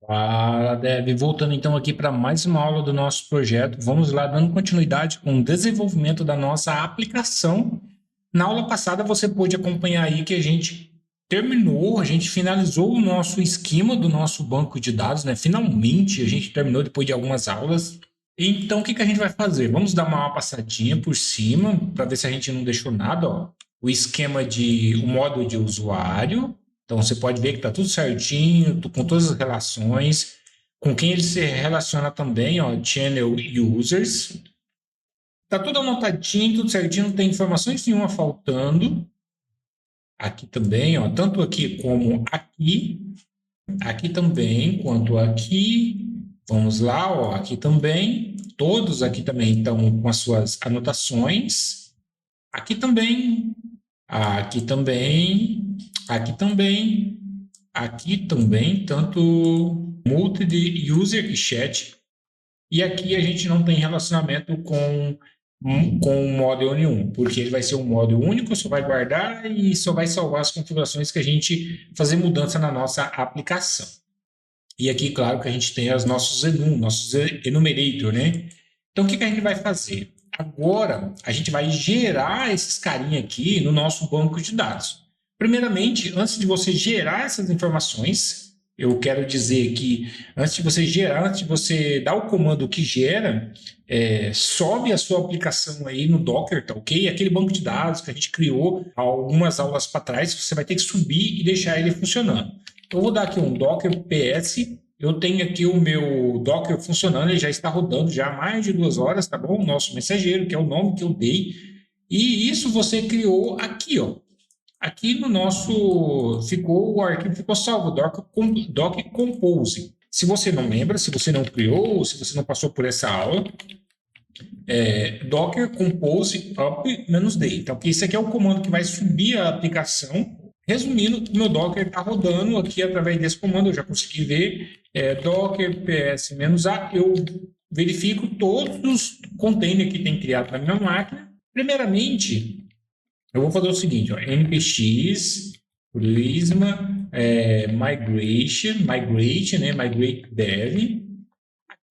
Fala, Dev. Voltando então aqui para mais uma aula do nosso projeto. Vamos lá, dando continuidade com o desenvolvimento da nossa aplicação. Na aula passada você pôde acompanhar aí que a gente terminou, a gente finalizou o nosso esquema do nosso banco de dados, né? Finalmente a gente terminou depois de algumas aulas. Então o que que a gente vai fazer? Vamos dar uma passadinha por cima para ver se a gente não deixou nada, ó. O esquema o módulo de usuário. Então você pode ver que está tudo certinho, com todas as relações, com quem ele se relaciona também, ó, channel users. Está tudo anotadinho, tudo certinho, não tem informações nenhuma faltando. Aqui também, ó, tanto aqui como aqui. Aqui também, quanto aqui. Vamos lá, ó, aqui também. Todos aqui também estão com as suas anotações. Aqui também. Aqui também. Aqui também. Aqui também, tanto multi de user e chat. E aqui a gente não tem relacionamento com o model nenhum, porque ele vai ser um model único, só vai guardar e só vai salvar as configurações que a gente fazer mudança na nossa aplicação. E aqui, claro, que a gente tem os nossos enumerator, né? Então, o que a gente vai fazer? Agora, a gente vai gerar esses carinha aqui no nosso banco de dados. Primeiramente, antes de você gerar essas informações, eu quero dizer que antes de você gerar, antes de você dar o comando que gera, sobe a sua aplicação aí no Docker, tá ok? Aquele banco de dados que a gente criou há algumas aulas para trás, você vai ter que subir e deixar ele funcionando. Então, eu vou dar aqui um Docker PS. Eu tenho aqui o meu Docker funcionando, ele já está rodando já há mais de 2 horas, tá bom? O nosso mensageiro, que é o nome que eu dei. E isso você criou aqui, ó. Aqui no nosso, o arquivo ficou salvo, Docker Compose. Se você não lembra, se você não criou, se você não passou por essa aula, Docker Compose up-d. Então, isso aqui é o comando que vai subir a aplicação. Resumindo, o meu Docker está rodando aqui através desse comando, eu já consegui ver. Docker ps-a, eu verifico todos os containers que tem criado na minha máquina. Primeiramente, eu vou fazer o seguinte, ó, npx prisma migrate, né, migrate dev.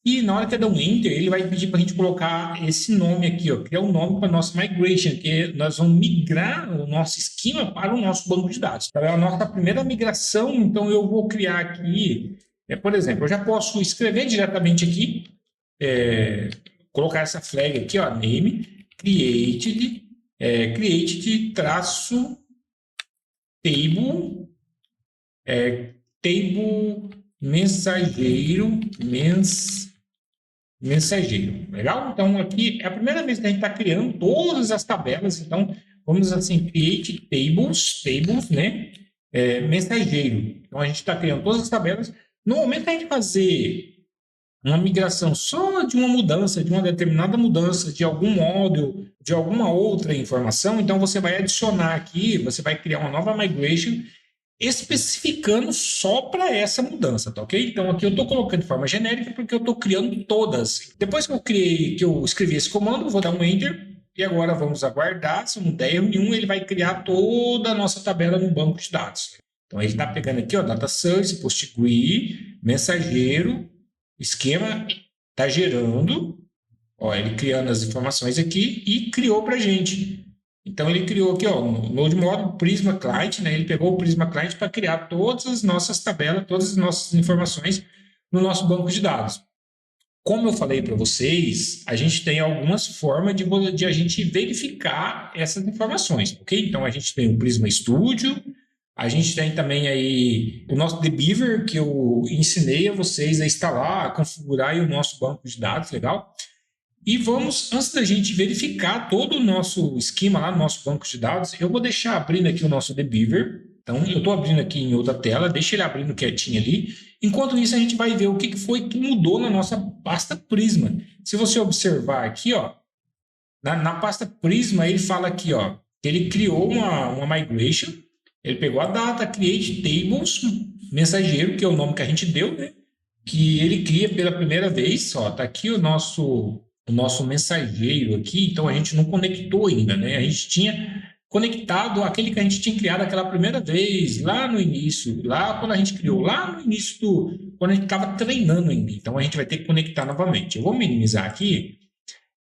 E na hora que eu dar um enter, ele vai pedir para a gente colocar esse nome aqui, ó, que é o nome para nossa migration, que nós vamos migrar o nosso esquema para o nosso banco de dados. Então, é a nossa primeira migração, então eu vou criar aqui, por exemplo, eu já posso escrever diretamente aqui, colocar essa flag aqui, ó, name, created traço table, table mensageiro, mensageiro, legal? Então, aqui é a primeira vez que a gente está criando todas as tabelas, então, vamos assim, create tables, né? Mensageiro. Então, a gente está criando todas as tabelas. No momento que a gente fazer uma migração só de uma mudança, de uma determinada mudança, de algum módulo, de alguma outra informação, então você vai adicionar aqui, você vai criar uma nova migration especificando só para essa mudança, tá ok? Então aqui eu estou colocando de forma genérica porque eu estou criando todas. Depois que eu escrevi esse comando, eu vou dar um enter e agora vamos aguardar. Se não der erro nenhum, ele vai criar toda a nossa tabela no banco de dados. Então ele está pegando aqui, ó, data source, postgre, mensageiro, esquema, está gerando, ó, ele criando as informações aqui e criou para a gente. Então ele criou aqui, ó, no Node Model Prisma Client, né? Ele pegou o Prisma Client para criar todas as nossas tabelas, todas as nossas informações no nosso banco de dados. Como eu falei para vocês, a gente tem algumas formas de a gente verificar essas informações, ok? Então a gente tem o Prisma Studio, a gente tem também aí o nosso Debeaver, que eu ensinei a vocês a instalar, a configurar aí o nosso banco de dados, legal? E vamos, antes da gente verificar todo o nosso esquema lá no nosso banco de dados, eu vou deixar abrindo aqui o nosso Debeaver. Então, eu estou abrindo aqui em outra tela, deixa ele abrindo quietinho ali. Enquanto isso, a gente vai ver o que foi que mudou na nossa pasta Prisma. Se você observar aqui, ó, na pasta Prisma, ele fala aqui, ó, que ele criou uma migration, ele pegou a data, create tables, mensageiro, que é o nome que a gente deu, né? Que ele cria pela primeira vez, ó, tá aqui o nosso mensageiro aqui, então a gente não conectou ainda, né? A gente tinha conectado àquele que a gente tinha criado aquela primeira vez, lá no início, lá quando a gente criou, lá no início quando a gente estava treinando ainda. Então a gente vai ter que conectar novamente. Eu vou minimizar aqui,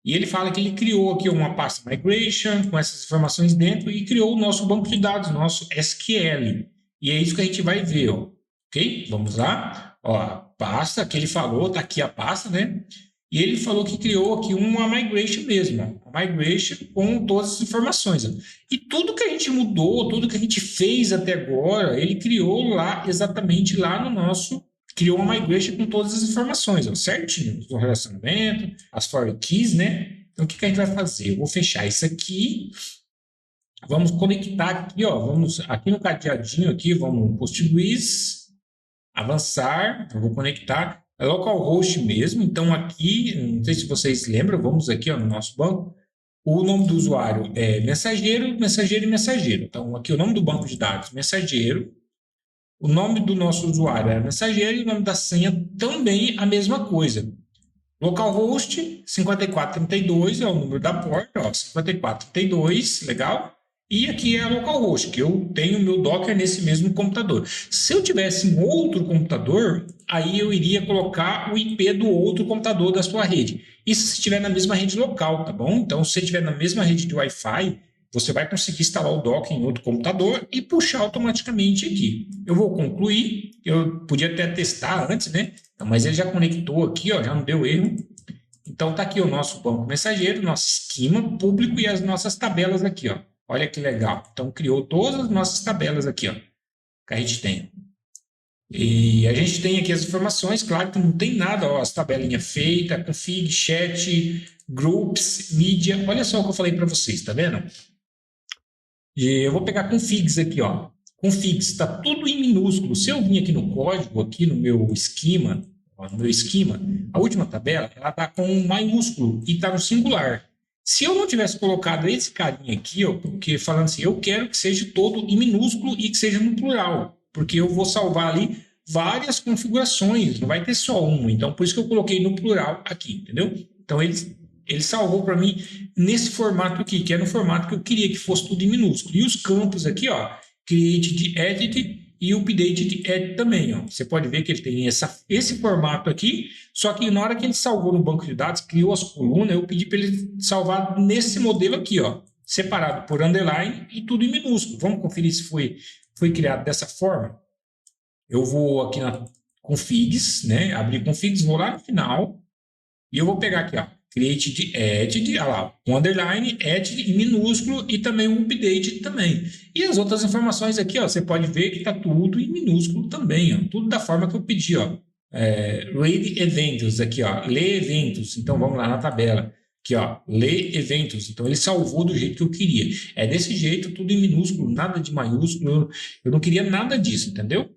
e ele fala que ele criou aqui uma pasta migration com essas informações dentro e criou o nosso banco de dados, nosso SQL. E é isso que a gente vai ver, ó. Ok? Vamos lá. Ó, a pasta que ele falou, tá aqui a pasta, né? E ele falou que criou aqui uma migration mesmo, uma migration com todas as informações. E tudo que a gente mudou, tudo que a gente fez até agora, ele criou lá, exatamente lá no nosso, criou uma migration com todas as informações, ó, certinho, o relacionamento, as for keys, né? Então, o que a gente vai fazer? Eu vou fechar isso aqui, vamos conectar aqui, ó, vamos aqui no cadeadinho aqui, vamos PostGIS, avançar, eu vou conectar. É localhost mesmo, então aqui, não sei se vocês lembram, vamos aqui ó, no nosso banco, o nome do usuário é mensageiro, mensageiro e mensageiro. Então aqui o nome do banco de dados, mensageiro, o nome do nosso usuário é mensageiro e o nome da senha também a mesma coisa. Localhost 5432 é o número da porta, ó, 5432, legal? E aqui é a localhost, que eu tenho meu Docker nesse mesmo computador. Se eu tivesse um outro computador, aí eu iria colocar o IP do outro computador da sua rede. Isso se estiver na mesma rede local, tá bom? Então, se estiver na mesma rede de Wi-Fi, você vai conseguir instalar o Docker em outro computador e puxar automaticamente aqui. Eu vou concluir, eu podia até testar antes, né? Mas ele já conectou aqui, ó, já não deu erro. Então, tá aqui o nosso banco mensageiro, nosso esquema público e as nossas tabelas aqui, ó. Olha que legal. Então, criou todas as nossas tabelas aqui, ó, que a gente tem. E a gente tem aqui as informações, claro que não tem nada, ó, as tabelinhas feitas, config, chat, groups, mídia. Olha só o que eu falei para vocês, tá vendo? E eu vou pegar configs aqui, ó. Configs, está tudo em minúsculo. Se eu vir aqui no código, aqui no meu esquema, ó, no meu esquema, a última tabela, ela está com um maiúsculo e está no singular. Se eu não tivesse colocado esse carinha aqui, ó, porque falando assim, eu quero que seja todo em minúsculo e que seja no plural, porque eu vou salvar ali várias configurações, não vai ter só uma. Então, por isso que eu coloquei no plural aqui, entendeu? Então, ele salvou para mim nesse formato aqui, que é no formato que eu queria que fosse tudo em minúsculo. E os campos aqui, ó, create, edit e update de edit também, ó. Você pode ver que ele tem esse formato aqui, só que na hora que ele salvou no banco de dados, criou as colunas, eu pedi para ele salvar nesse modelo aqui, ó, separado por underline e tudo em minúsculo. Vamos conferir se foi criado dessa forma. Eu vou aqui na configs, né? Abrir configs, vou lá no final e eu vou pegar aqui, ó, create de edit, olha lá, um underline, edit em minúsculo e também um update também. E as outras informações aqui, ó, você pode ver que está tudo em minúsculo também, ó, tudo da forma que eu pedi, ó. Read eventos aqui, ó, ler eventos. Então vamos lá na tabela. Aqui, ó, ler eventos. Então ele salvou do jeito que eu queria. É desse jeito, tudo em minúsculo, nada de maiúsculo. Eu não queria nada disso, entendeu?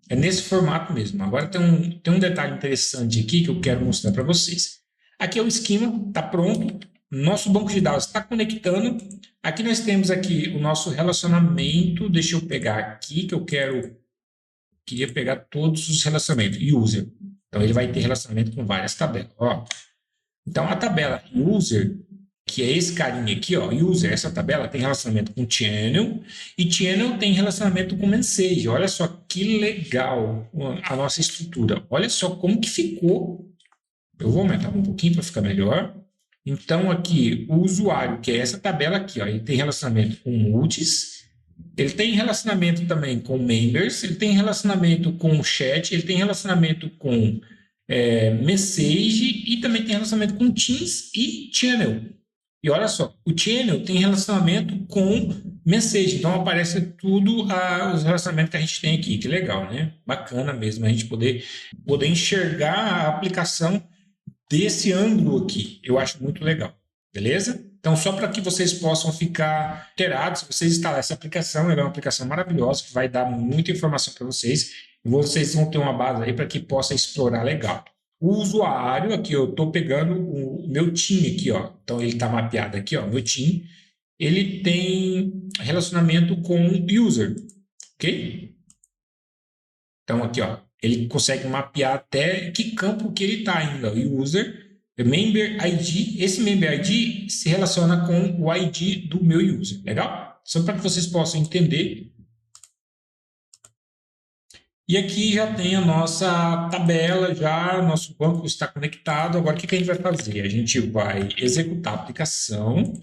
É nesse formato mesmo. Agora tem um detalhe interessante aqui que eu quero mostrar para vocês. Aqui é o esquema, está pronto. Nosso banco de dados está conectando. Aqui nós temos aqui o nosso relacionamento. Deixa eu pegar aqui que eu queria pegar todos os relacionamentos. User. Então ele vai ter relacionamento com várias tabelas. Ó. Então a tabela user, que é esse carinha aqui, ó, user, essa tabela tem relacionamento com channel e channel tem relacionamento com message. Olha só que legal a nossa estrutura. Olha só como que ficou. Eu vou aumentar um pouquinho para ficar melhor. Então aqui o usuário, que é essa tabela aqui, ó, ele tem relacionamento com multis, ele tem relacionamento também com members, ele tem relacionamento com chat, ele tem relacionamento com message e também tem relacionamento com teams e channel. E olha só, o channel tem relacionamento com message, então aparece tudo os relacionamentos que a gente tem aqui, que legal, né? Bacana mesmo a gente poder enxergar a aplicação desse ângulo aqui. Eu acho muito legal, beleza? Então, só para que vocês possam ficar inteirados, se vocês instalarem essa aplicação, ela é uma aplicação maravilhosa, que vai dar muita informação para vocês, e vocês vão ter uma base aí para que possa explorar legal. O usuário, aqui eu estou pegando o meu time aqui, ó. Então ele está mapeado aqui, ó, meu time. Ele tem relacionamento com user, ok? Então aqui, ó, ele consegue mapear até que campo que ele está ainda. O user, member ID. Esse member ID se relaciona com o ID do meu user, legal? Só para que vocês possam entender. E aqui já tem a nossa tabela, já nosso banco está conectado. Agora, o que a gente vai fazer? A gente vai executar a aplicação.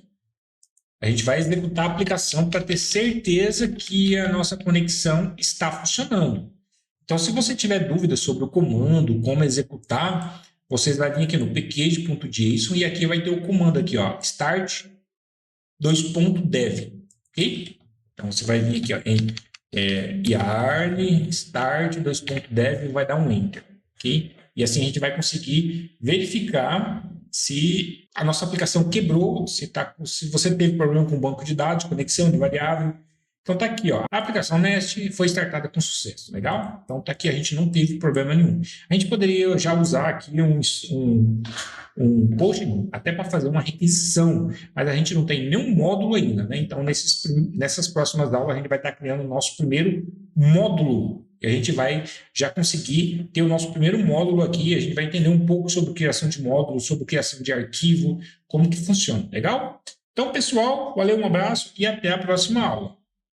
A gente vai executar a aplicação para ter certeza que a nossa conexão está funcionando. Então, se você tiver dúvidas sobre o comando, como executar, vocês vão vir aqui no package.json e aqui vai ter o comando aqui, ó, start 2.dev, ok? Então, você vai vir aqui, ó, em yarn start 2.dev e vai dar um enter, ok? E assim a gente vai conseguir verificar se a nossa aplicação quebrou, se você teve problema com o banco de dados, conexão de variável. Então está aqui, ó, a aplicação Nest foi startada com sucesso, legal? Então está aqui, a gente não teve problema nenhum. A gente poderia já usar aqui um Postman até para fazer uma requisição, mas a gente não tem nenhum módulo ainda, né? Então nessas próximas aulas a gente vai estar criando o nosso primeiro módulo. E a gente vai já conseguir ter o nosso primeiro módulo aqui, a gente vai entender um pouco sobre criação de módulo, sobre criação de arquivo, como que funciona, legal? Então, pessoal, valeu, um abraço e até a próxima aula.